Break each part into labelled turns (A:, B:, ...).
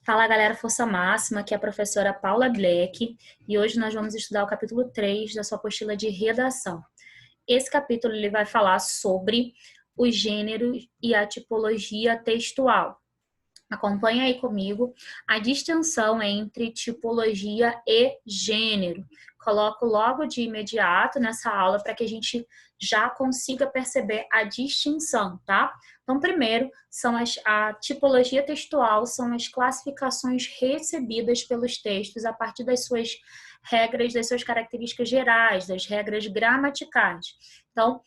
A: Fala galera, Força Máxima, aqui é a professora Paula Black e hoje nós vamos estudar o capítulo 3 da sua apostila de redação. Esse capítulo ele vai falar sobre os gêneros e a tipologia textual. Acompanha aí comigo a distinção entre tipologia e gênero. Coloco logo de imediato nessa aula para que a gente já consiga perceber a distinção, tá? Então, primeiro, a tipologia textual são as classificações recebidas pelos textos a partir das suas regras, das suas características gerais, das regras gramaticais. Então,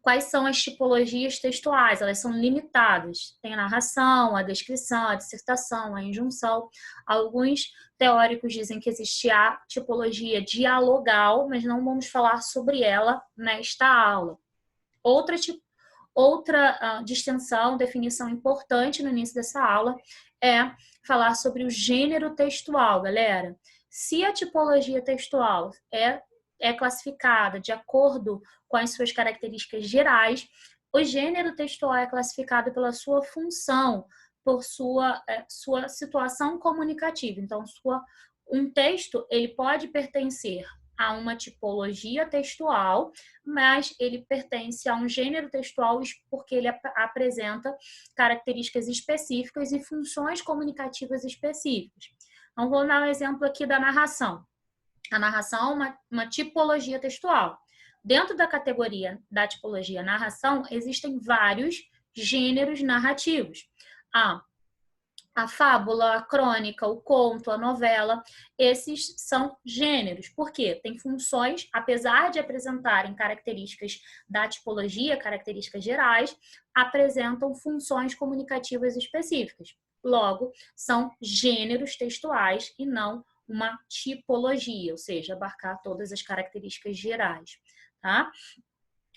A: quais são as tipologias textuais? Elas são limitadas. Tem a narração, a descrição, a dissertação, a injunção. Alguns teóricos dizem que existe a tipologia dialogal, mas não vamos falar sobre ela nesta aula. Outra distinção, definição importante no início dessa aula é falar sobre o gênero textual, galera. Se a tipologia textual é classificada de acordo com as suas características gerais, o gênero textual é classificado pela sua função, por sua situação comunicativa. Então, um texto ele pode pertencer a uma tipologia textual, mas ele pertence a um gênero textual porque ele apresenta características específicas e funções comunicativas específicas. Então, vou dar um exemplo aqui da narração. A narração é uma tipologia textual. Dentro da categoria da tipologia narração, existem vários gêneros narrativos. A fábula, a crônica, o conto, a novela, esses são gêneros. Por quê? Tem funções, apesar de apresentarem características da tipologia, características gerais, apresentam funções comunicativas específicas. Logo, são gêneros textuais e não uma tipologia, ou seja, abarcar todas as características gerais, tá?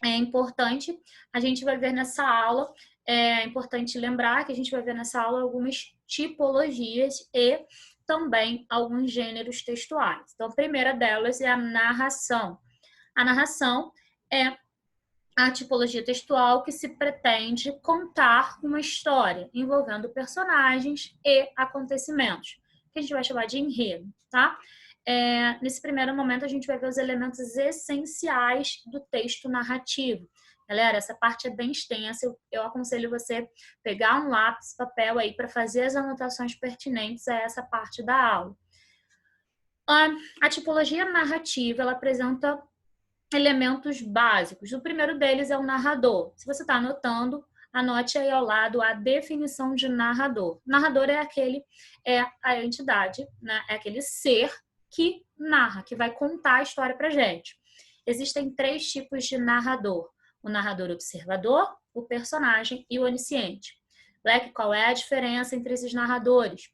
A: É importante, a gente vai ver nessa aula, é importante lembrar que a gente vai ver nessa aula algumas tipologias e também alguns gêneros textuais. Então, a primeira delas é a narração. A narração é a tipologia textual que se pretende contar uma história envolvendo personagens e acontecimentos, que a gente vai chamar de enredo, tá? Nesse primeiro momento, a gente vai ver os elementos essenciais do texto narrativo. Galera, essa parte é bem extensa, eu aconselho você pegar um lápis, papel aí para fazer as anotações pertinentes a essa parte da aula. A tipologia narrativa, ela apresenta elementos básicos. O primeiro deles é o narrador. Se você está anotando, anote aí ao lado a definição de narrador. Narrador é a entidade, né? É aquele ser que narra, que vai contar a história pra gente. Existem 3 tipos de narrador: o narrador observador, o personagem e o onisciente. Black, qual é a diferença entre esses narradores?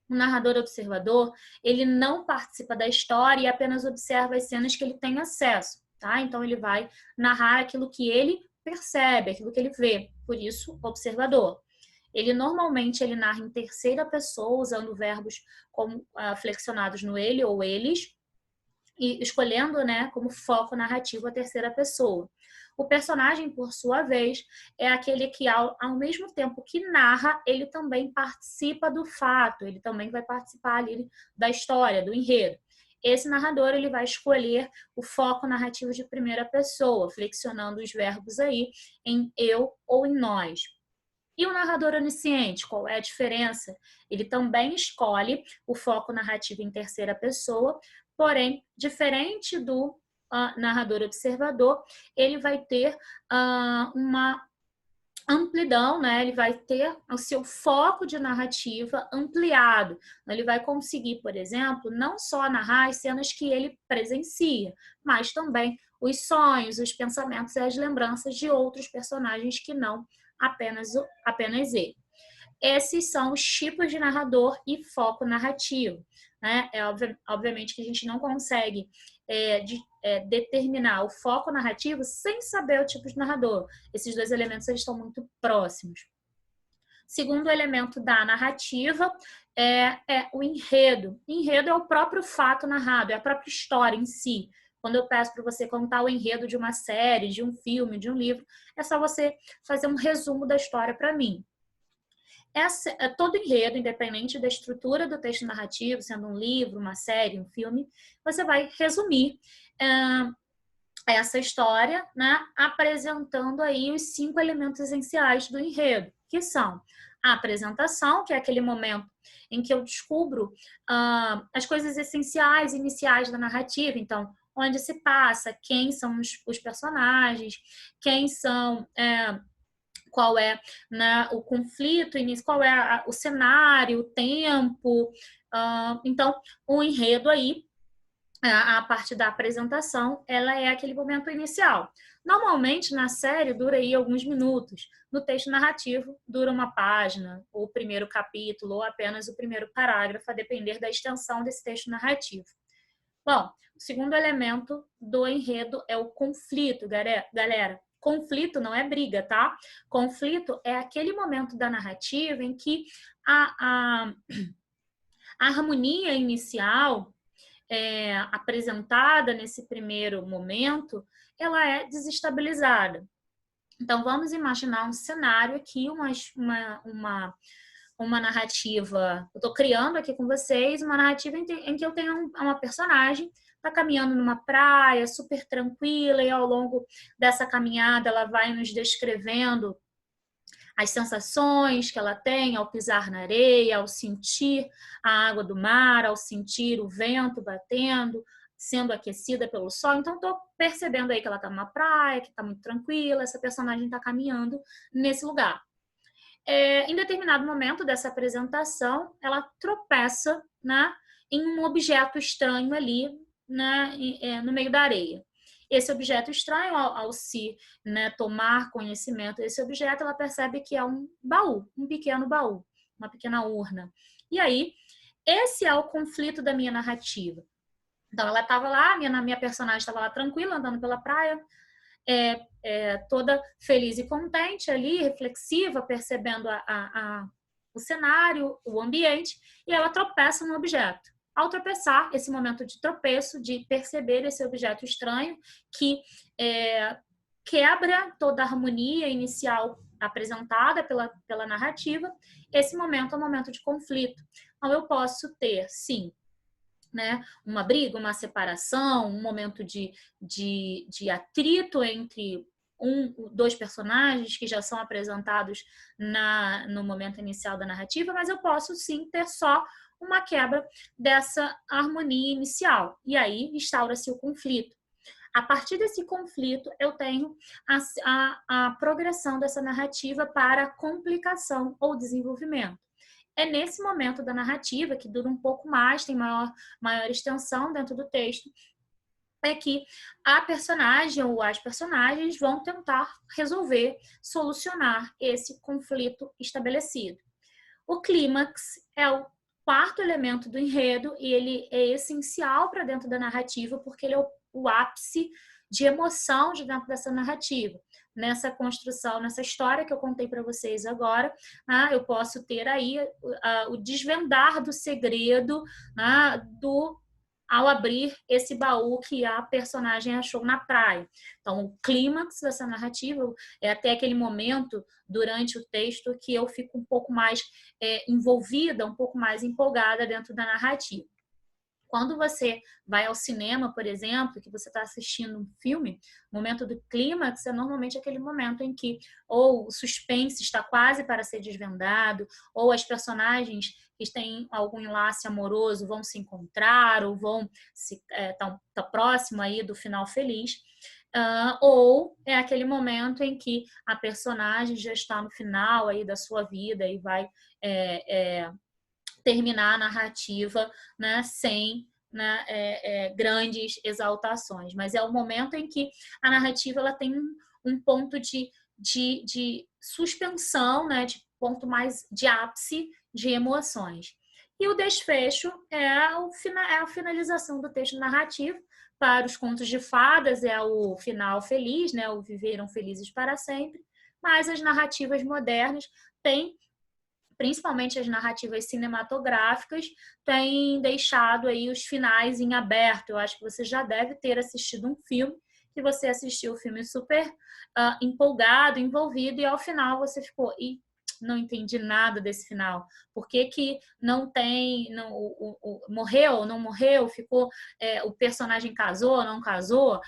A: O narrador observador, ele não participa da história e apenas observa as cenas que ele tem acesso, tá? Então, ele vai narrar aquilo que ele percebe, aquilo que ele vê, por isso, observador. Normalmente narra em terceira pessoa, usando verbos como flexionados no ele ou eles, e escolhendo, né, como foco narrativo a terceira pessoa. O personagem, por sua vez, é aquele que, ao mesmo tempo que narra, ele também participa do fato, ele também vai participar ali da história, do enredo. Esse narrador ele vai escolher o foco narrativo de primeira pessoa, flexionando os verbos aí em eu ou em nós. E o narrador onisciente, qual é a diferença? Ele também escolhe o foco narrativo em terceira pessoa, porém, diferente do narrador observador, ele vai ter uma amplidão, né? Ele vai ter o seu foco de narrativa ampliado. Ele vai conseguir, por exemplo, não só narrar as cenas que ele presencia, mas também os sonhos, os pensamentos e as lembranças de outros personagens que não apenas ele. Esses são os tipos de narrador e foco narrativo, né? Obviamente que a gente não consegue determinar o foco narrativo sem saber o tipo de narrador. Esses 2 elementos eles estão muito próximos. Segundo elemento da narrativa é o enredo. Enredo é o próprio fato narrado, é a própria história em si. Quando eu peço para você contar o enredo de uma série, de um filme, de um livro, é só você fazer um resumo da história para mim. todo enredo, independente da estrutura do texto narrativo, sendo um livro, uma série, um filme, você vai resumir essa história, né, apresentando aí os 5 elementos essenciais do enredo, que são a apresentação, que é aquele momento em que eu descubro as coisas essenciais, iniciais da narrativa. Então, onde se passa, quem são os personagens, quem são, qual é, né, o conflito, qual é o cenário, o tempo. Então, o enredo aí, a parte da apresentação, ela é aquele momento inicial. Normalmente, na série, dura aí alguns minutos. No texto narrativo, dura uma página, ou o primeiro capítulo, ou apenas o primeiro parágrafo, a depender da extensão desse texto narrativo. Bom, o segundo elemento do enredo é o conflito, galera. Conflito não é briga, tá? Conflito é aquele momento da narrativa em que a harmonia inicial apresentada nesse primeiro momento, ela é desestabilizada. Então, vamos imaginar um cenário aqui, uma narrativa. Eu estou criando aqui com vocês uma narrativa em que eu tenho uma personagem está caminhando numa praia super tranquila e ao longo dessa caminhada ela vai nos descrevendo as sensações que ela tem ao pisar na areia, ao sentir a água do mar, ao sentir o vento batendo, sendo aquecida pelo sol. Então, estou percebendo aí que ela está numa praia, que está muito tranquila, essa personagem está caminhando nesse lugar. Em determinado momento dessa apresentação, ela tropeça, né, em um objeto estranho ali, né, no meio da areia. Esse objeto estranho, ao se, né, tomar conhecimento desse objeto, ela percebe que é um baú, um pequeno baú, uma pequena urna. E aí, esse é o conflito da minha narrativa. Então, ela estava lá, minha personagem estava lá tranquila, andando pela praia, toda feliz e contente ali, reflexiva, percebendo o cenário, o ambiente, e ela tropeça no objeto. Ao tropeçar, esse momento de tropeço, de perceber esse objeto estranho, que quebra toda a harmonia inicial apresentada pela narrativa, esse momento é um momento de conflito. Então, eu posso ter, sim, né, uma briga, uma separação, um momento de atrito entre dois personagens que já são apresentados no momento inicial da narrativa, mas eu posso sim ter só uma quebra dessa harmonia inicial. E aí instaura-se o conflito. A partir desse conflito, eu tenho a progressão dessa narrativa para complicação ou desenvolvimento. É nesse momento da narrativa, que dura um pouco mais, tem maior extensão dentro do texto, é que a personagem ou as personagens vão tentar resolver, solucionar esse conflito estabelecido. O clímax é o quarto elemento do enredo e ele é essencial para dentro da narrativa porque ele é o ápice de emoção de dentro dessa narrativa. Nessa construção, nessa história que eu contei para vocês agora, eu posso ter aí o desvendar do segredo ao abrir esse baú que a personagem achou na praia. Então, o clímax dessa narrativa é até aquele momento durante o texto que eu fico um pouco mais envolvida, um pouco mais empolgada dentro da narrativa. Quando você vai ao cinema, por exemplo, que você está assistindo um filme, o momento do clímax é normalmente aquele momento em que ou o suspense está quase para ser desvendado, ou as personagens que têm algum enlace amoroso vão se encontrar, ou vão tá próximo aí do final feliz. Ou é aquele momento em que a personagem já está no final aí da sua vida e vai terminar a narrativa, né, sem grandes exaltações. Mas é o momento em que a narrativa ela tem um ponto de suspensão, né, de ponto mais de ápice de emoções. E o desfecho é a finalização do texto narrativo. Para os contos de fadas é o final feliz, né, o viveram felizes para sempre. Mas as narrativas modernas têm, principalmente as narrativas cinematográficas, têm deixado aí os finais em aberto. Eu acho que você já deve ter assistido um filme, que você assistiu o filme super empolgado, envolvido, e ao final você ficou, não entendi nada desse final. Por que que não tem, morreu, não morreu, ficou, o personagem casou, não casou,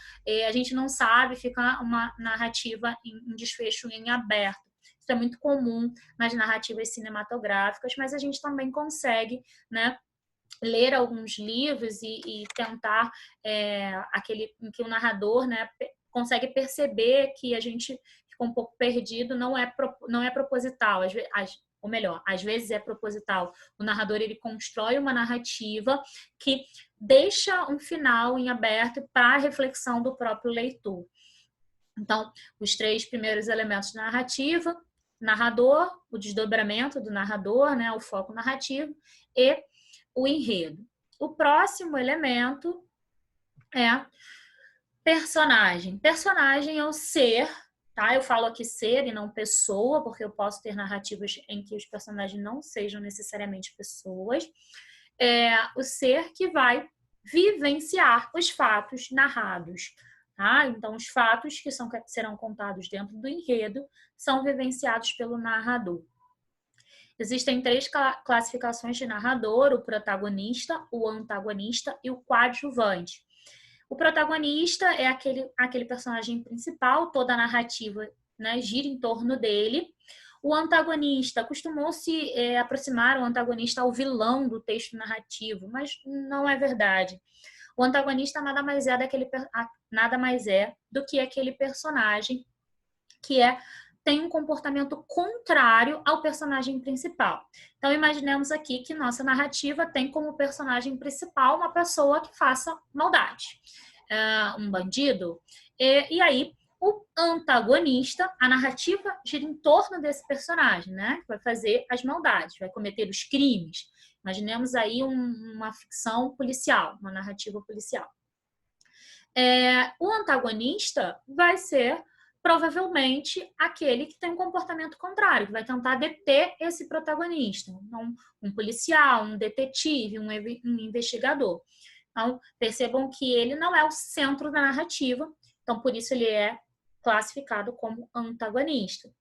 A: a gente não sabe, fica uma narrativa em desfecho em aberto. Isso é muito comum nas narrativas cinematográficas, mas a gente também consegue, né, ler alguns livros e tentar aquele em que o narrador, né, consegue perceber que a gente ficou um pouco perdido, não é proposital, ou melhor, às vezes é proposital. O narrador, ele constrói uma narrativa que deixa um final em aberto para a reflexão do próprio leitor. Então, os 3 primeiros elementos da narrativa: narrador, o desdobramento do narrador, né, o foco narrativo, e o enredo. O próximo elemento é personagem. Personagem é o ser, tá? Eu falo aqui ser e não pessoa, porque eu posso ter narrativas em que os personagens não sejam necessariamente pessoas. O ser que vai vivenciar os fatos narrados. Tá? Então, os fatos que serão contados dentro do enredo são vivenciados pelo narrador. Existem 3 classificações de narrador: o protagonista, o antagonista e o coadjuvante. O protagonista é aquele personagem principal, toda a narrativa, né, gira em torno dele. O antagonista, costumou-se aproximar o antagonista ao vilão do texto narrativo, mas não é verdade. O antagonista nada mais é do que aquele personagem que tem um comportamento contrário ao personagem principal. Então, imaginemos aqui que nossa narrativa tem como personagem principal uma pessoa que faça maldade, um bandido. E aí, o antagonista, a narrativa gira em torno desse personagem, né? Que vai fazer as maldades, vai cometer os crimes. Imaginemos aí uma ficção policial, uma narrativa policial. O antagonista vai ser provavelmente aquele que tem um comportamento contrário, que vai tentar deter esse protagonista. Então, um policial, um detetive, um investigador. Então, percebam que ele não é o centro da narrativa, então por isso ele é classificado como antagonista.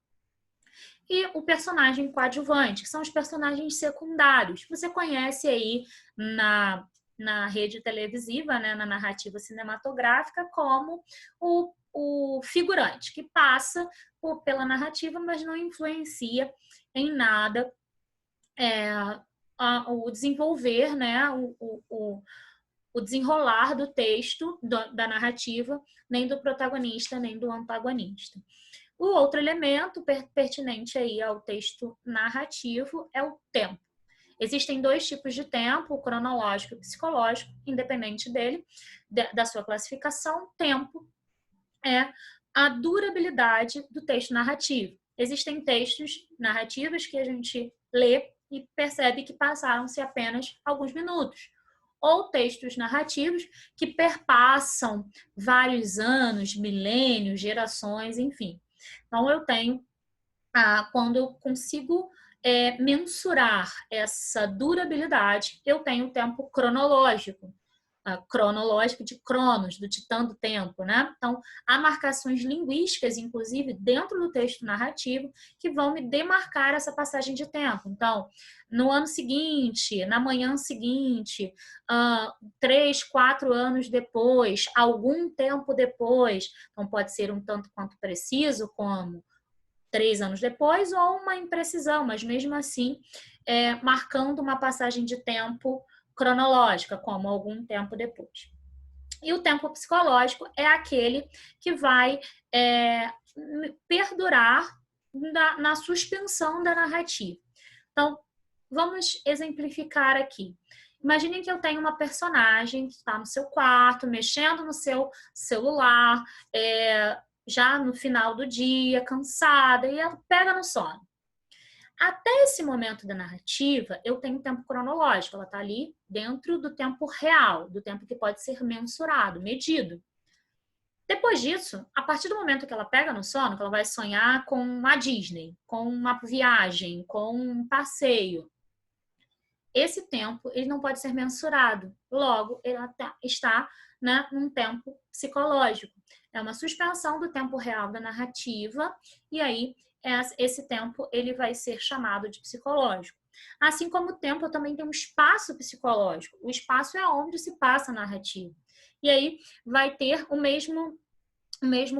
A: E o personagem coadjuvante, que são os personagens secundários. Você conhece aí na rede televisiva, né, na narrativa cinematográfica, como o figurante, que passa pela narrativa, mas não influencia em nada o desenvolver, né, o desenrolar do texto, da narrativa, nem do protagonista, nem do antagonista. O outro elemento pertinente aí ao texto narrativo é o tempo. Existem 2 tipos de tempo, o cronológico e o psicológico, independente da sua classificação. Tempo é a durabilidade do texto narrativo. Existem textos narrativos que a gente lê e percebe que passaram-se apenas alguns minutos. Ou textos narrativos que perpassam vários anos, milênios, gerações, enfim. Então, eu tenho, quando eu consigo mensurar essa durabilidade, eu tenho o tempo cronológico. Cronológico de Cronos, do titã do tempo, né? Então, há marcações linguísticas, inclusive, dentro do texto narrativo, que vão me demarcar essa passagem de tempo. Então, no ano seguinte, na manhã seguinte, 3, 4 anos depois, algum tempo depois, então pode ser um tanto quanto preciso, como 3 anos depois, ou uma imprecisão, mas mesmo assim, marcando uma passagem de tempo cronológica, como algum tempo depois. E o tempo psicológico é aquele que vai perdurar na suspensão da narrativa. Então, vamos exemplificar aqui. Imaginem que eu tenho uma personagem que está no seu quarto, mexendo no seu celular, já no final do dia, cansada, e ela pega no sono. Até esse momento da narrativa, eu tenho tempo cronológico, ela está ali dentro do tempo real, do tempo que pode ser mensurado, medido. Depois disso, a partir do momento que ela pega no sono, que ela vai sonhar com a Disney, com uma viagem, com um passeio, esse tempo ele não pode ser mensurado. Logo, ela está, né, num tempo psicológico. É uma suspensão do tempo real da narrativa, e aí esse tempo ele vai ser chamado de psicológico. Assim como o tempo, eu também tenho um espaço psicológico. O espaço é onde se passa a narrativa. E aí vai ter o mesmo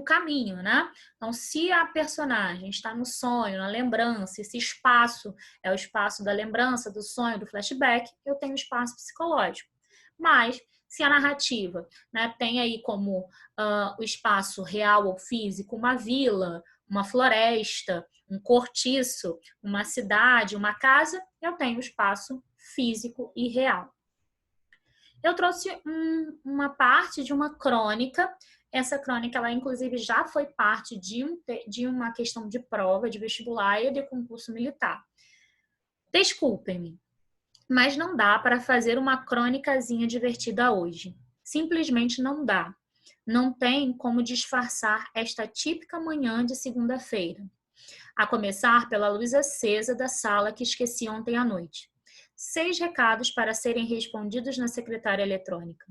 A: caminho, né? Então, se a personagem está no sonho, na lembrança, esse espaço é o espaço da lembrança, do sonho, do flashback, eu tenho espaço psicológico. Mas, se a narrativa, né, tem aí como o espaço real ou físico uma vila, uma floresta, um cortiço, uma cidade, uma casa, eu tenho espaço físico e real. Eu trouxe uma parte de uma crônica. Essa crônica, ela inclusive já foi parte de uma questão de prova, de vestibular e de concurso militar. Desculpem-me, mas não dá para fazer uma crônicazinha divertida hoje. Simplesmente não dá. Não tem como disfarçar esta típica manhã de segunda-feira. A começar pela luz acesa da sala que esqueci ontem à noite. 6 recados para serem respondidos na secretária eletrônica.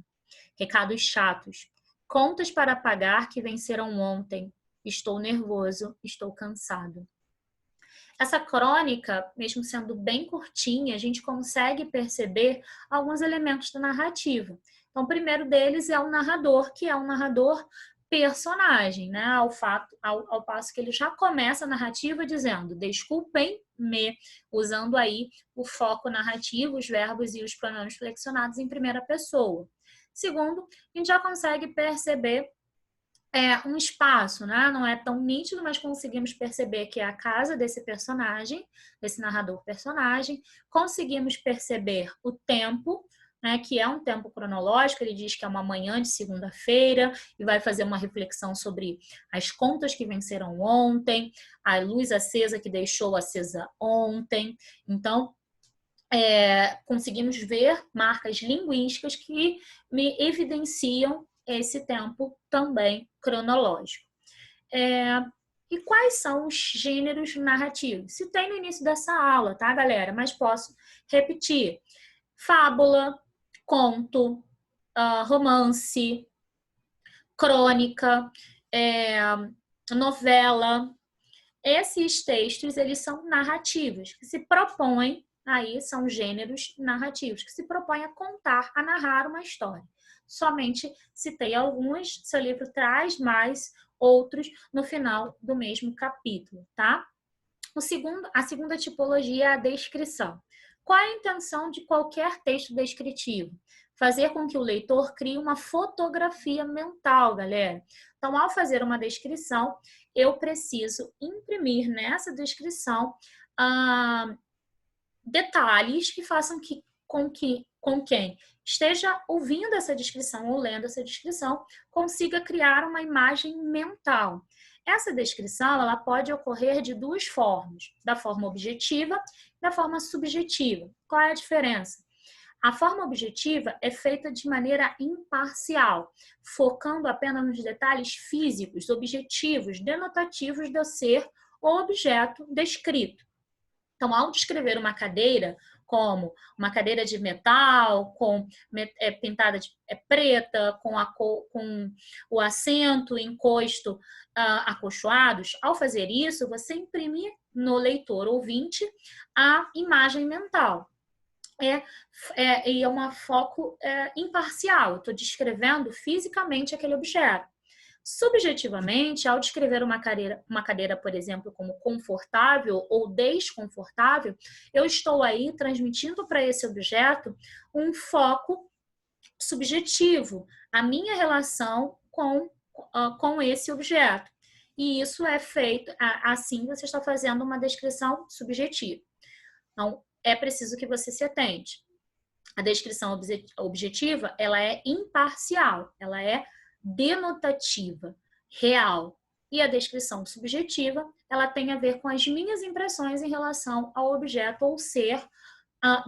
A: Recados chatos. Contas para pagar que venceram ontem. Estou nervoso, estou cansado. Essa crônica, mesmo sendo bem curtinha, a gente consegue perceber alguns elementos da narrativa. Então, o primeiro deles é o narrador, que é um narrador personagem, né? Ao passo que ele já começa a narrativa dizendo desculpem-me, usando aí o foco narrativo, os verbos e os pronomes flexionados em primeira pessoa. Segundo, a gente já consegue perceber um espaço, né? Não é tão nítido, mas conseguimos perceber que é a casa desse personagem, desse narrador personagem. Conseguimos perceber o tempo, né? Que é um tempo cronológico. Ele diz que é uma manhã de segunda-feira e vai fazer uma reflexão sobre as contas que venceram ontem, a luz acesa que deixou acesa ontem. Então, conseguimos ver marcas linguísticas que me evidenciam esse tempo também cronológico. E quais são os gêneros narrativos? Se tem no início dessa aula, tá, galera? Mas posso repetir. Fábula, conto, romance, crônica, novela. Esses textos, eles são narrativos, que se propõem, aí são gêneros narrativos, que se propõem a contar, a narrar uma história. Somente citei alguns, seu livro traz mais outros no final do mesmo capítulo, tá? A segunda tipologia é a descrição. Qual é a intenção de qualquer texto descritivo? Fazer com que o leitor crie uma fotografia mental, galera. Então, ao fazer uma descrição, eu preciso imprimir nessa descrição detalhes que façam com quem esteja ouvindo essa descrição ou lendo essa descrição consiga criar uma imagem mental. Essa descrição ela pode ocorrer de duas formas, da forma objetiva e da forma subjetiva. Qual é a diferença? A forma objetiva é feita de maneira imparcial, focando apenas nos detalhes físicos, objetivos, denotativos do ser ou objeto descrito. Então, ao descrever uma cadeira, como uma cadeira de metal, pintada de preta, com o assento, encosto acolchoados, ao fazer isso, você imprime no leitor ouvinte a imagem mental. E é um foco imparcial, estou descrevendo fisicamente aquele objeto. Subjetivamente, ao descrever uma cadeira, por exemplo, como confortável ou desconfortável, eu estou aí transmitindo para esse objeto um foco subjetivo, a minha relação com esse objeto. E isso é feito, assim você está fazendo uma descrição subjetiva. Então, é preciso que você se atente. A descrição objetiva, ela é imparcial, ela é denotativa, real. E a descrição subjetiva, ela tem a ver com as minhas impressões em relação ao objeto ou ser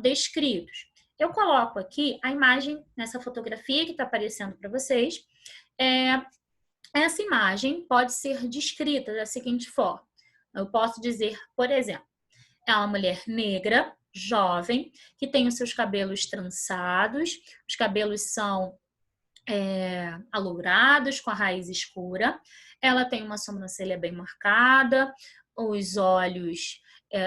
A: descritos. Eu coloco aqui a imagem nessa fotografia que está aparecendo para vocês. Essa imagem pode ser descrita da seguinte forma. Eu posso dizer, por exemplo, é uma mulher negra, jovem, que tem os seus cabelos trançados, os cabelos são alourados, com a raiz escura, ela tem uma sobrancelha bem marcada, os olhos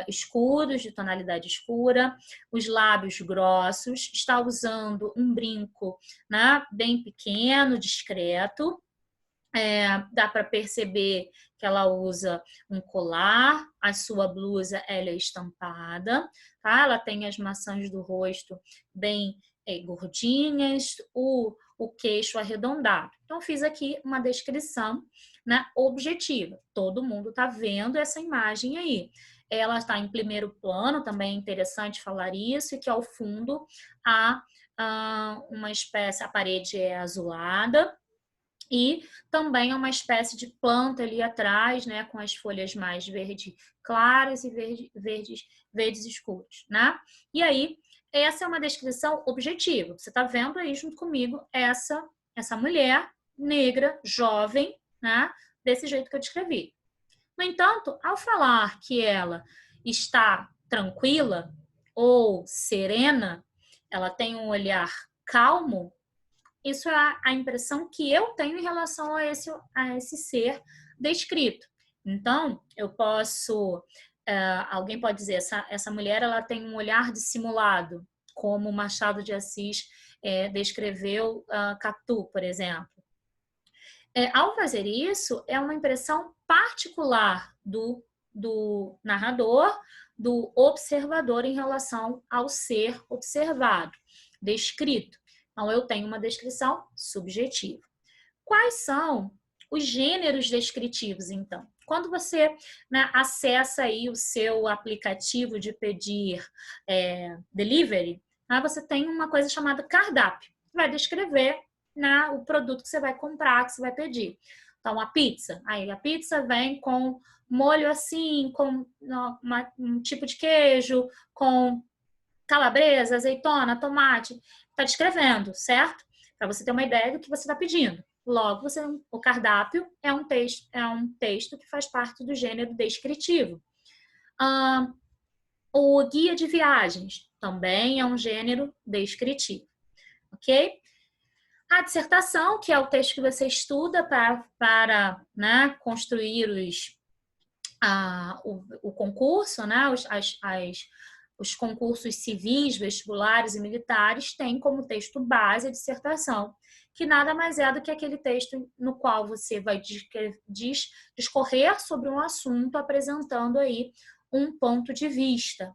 A: escuros, de tonalidade escura, os lábios grossos, está usando um brinco, né, bem pequeno, discreto. Dá para perceber que ela usa um colar, a sua blusa ela é estampada, tá? Ela tem as maçãs do rosto bem gordinhas, o queixo arredondado. Então, fiz aqui uma descrição, né, objetiva. Todo mundo está vendo essa imagem aí. Ela está em primeiro plano, também é interessante falar isso, e que ao fundo há uma espécie, a parede é azulada, e também é uma espécie de planta ali atrás, né, com as folhas mais verde claras e verdes escuros, né? E aí, essa é uma descrição objetiva. Você está vendo aí junto comigo essa mulher negra, jovem, né, desse jeito que eu descrevi. No entanto, ao falar que ela está tranquila ou serena, ela tem um olhar calmo, isso é a impressão que eu tenho em relação a esse ser descrito. Então, eu posso... alguém pode dizer, essa mulher ela tem um olhar dissimulado, como Machado de Assis descreveu Catu, por exemplo. Ao fazer isso, é uma impressão particular do narrador, do observador em relação ao ser observado, descrito. Então, eu tenho uma descrição subjetiva. Quais são os gêneros descritivos, então? Quando você, né, acessa aí o seu aplicativo de pedir delivery, né, você tem uma coisa chamada cardápio, que vai descrever, né, o produto que você vai comprar, que você vai pedir. Então, a pizza. Aí a pizza vem com molho assim, com um tipo de queijo, com calabresa, azeitona, tomate. Está descrevendo, certo? Para você ter uma ideia do que você está pedindo. Logo, o cardápio é um texto que faz parte do gênero descritivo. O guia de viagens também é um gênero descritivo, ok? A dissertação, que é o texto que você estuda para né, construir o concurso, né, os concursos civis, vestibulares e militares, tem como texto base a dissertação, que nada mais é do que aquele texto no qual você vai discorrer sobre um assunto, apresentando aí um ponto de vista.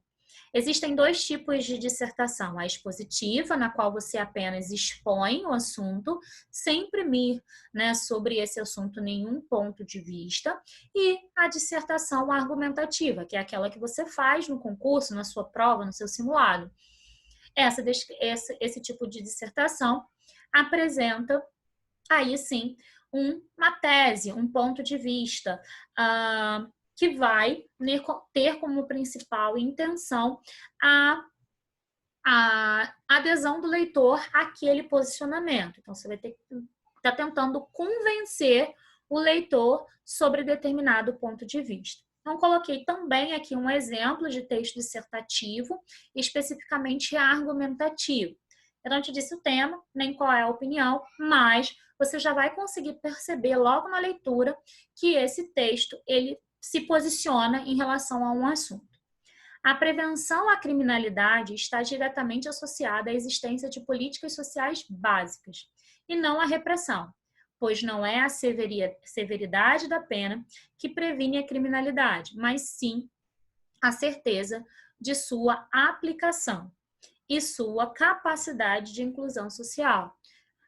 A: Existem dois tipos de dissertação: a expositiva, na qual você apenas expõe o assunto, sem imprimir, né, sobre esse assunto nenhum ponto de vista, e a dissertação argumentativa, que é aquela que você faz no concurso, na sua prova, no seu simulado. Esse tipo de dissertação apresenta, aí sim, uma tese, um ponto de vista, que vai ter como principal intenção a adesão do leitor àquele posicionamento. Então, você vai ter que estar tentando convencer o leitor sobre determinado ponto de vista. Então, coloquei também aqui um exemplo de texto dissertativo, especificamente argumentativo. Eu não te disse o tema, nem qual é a opinião, mas você já vai conseguir perceber logo na leitura que esse texto, ele se posiciona em relação a um assunto. A prevenção à criminalidade está diretamente associada à existência de políticas sociais básicas, e não à repressão, pois não é a severidade da pena que previne a criminalidade, mas sim a certeza de sua aplicação e sua capacidade de inclusão social.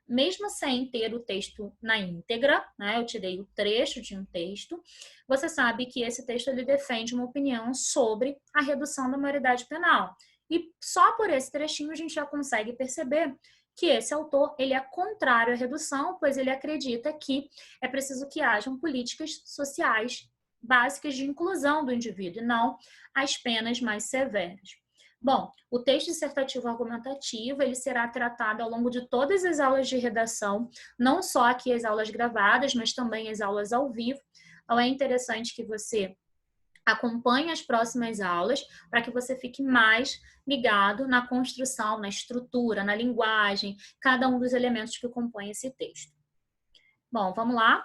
A: Mesmo sem ter o texto na íntegra, né, eu tirei o trecho de um texto, você sabe que esse texto ele defende uma opinião sobre a redução da maioridade penal. E só por esse trechinho a gente já consegue perceber que esse autor ele é contrário à redução, pois ele acredita que é preciso que hajam políticas sociais básicas de inclusão do indivíduo, e não as penas mais severas. Bom, o texto dissertativo argumentativo, ele será tratado ao longo de todas as aulas de redação, não só aqui as aulas gravadas, mas também as aulas ao vivo. Então, é interessante que você acompanhe as próximas aulas para que você fique mais ligado na construção, na estrutura, na linguagem, cada um dos elementos que compõem esse texto. Bom, vamos lá.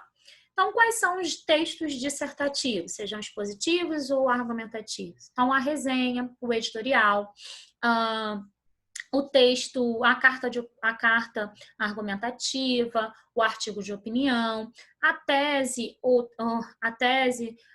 A: Então, quais são os textos dissertativos, sejam expositivos ou argumentativos? Então, a resenha, o editorial, o texto, a carta argumentativa, o artigo de opinião, a tese,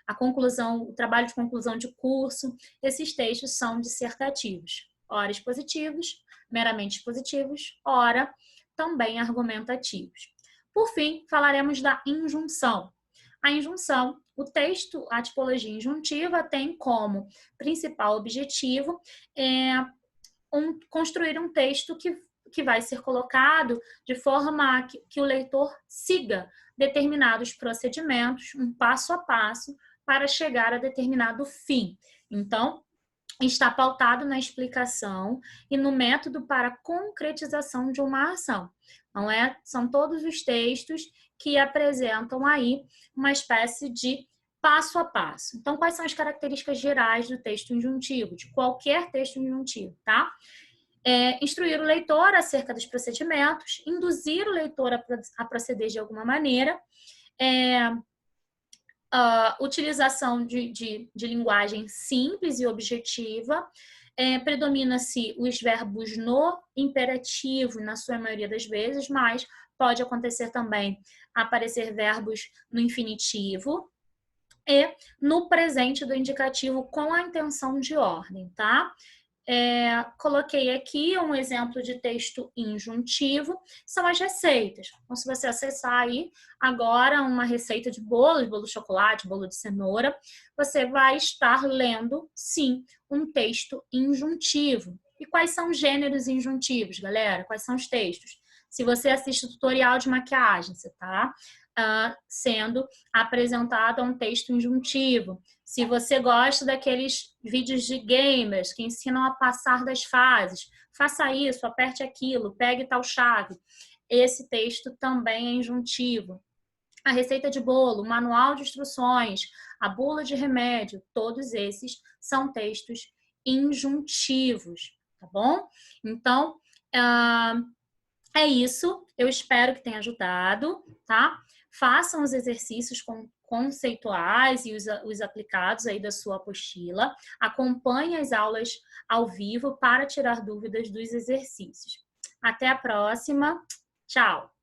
A: a conclusão, o trabalho de conclusão de curso. Esses textos são dissertativos, ora expositivos, meramente expositivos, ora também argumentativos. Por fim, falaremos da injunção. A injunção, o texto, a tipologia injuntiva tem como principal objetivo construir um texto que vai ser colocado de forma que o leitor siga determinados procedimentos, um passo a passo, para chegar a determinado fim. Então, está pautado na explicação e no método para a concretização de uma ação. Não é? São todos os textos que apresentam aí uma espécie de passo a passo. Então, quais são as características gerais do texto injuntivo, de qualquer texto injuntivo, tá? Instruir o leitor acerca dos procedimentos, induzir o leitor a proceder de alguma maneira, utilização de linguagem simples e objetiva, predomina-se os verbos no imperativo, na sua maioria das vezes, mas pode acontecer também aparecer verbos no infinitivo e no presente do indicativo com a intenção de ordem, tá? Coloquei aqui um exemplo de texto injuntivo, são as receitas. Então, se você acessar aí agora uma receita de bolo de chocolate, bolo de cenoura, você vai estar lendo, sim, um texto injuntivo. E quais são os gêneros injuntivos, galera? Quais são os textos? Se você assiste o tutorial de maquiagem, você está sendo apresentado um texto injuntivo. Se você gosta daqueles vídeos de gamers que ensinam a passar das fases, faça isso, aperte aquilo, pegue tal chave. Esse texto também é injuntivo. A receita de bolo, o manual de instruções, a bula de remédio, todos esses são textos injuntivos, tá bom? Então, é isso. Eu espero que tenha ajudado, tá? Façam os exercícios conceituais e os aplicados aí da sua apostila. Acompanhe as aulas ao vivo para tirar dúvidas dos exercícios. Até a próxima. Tchau!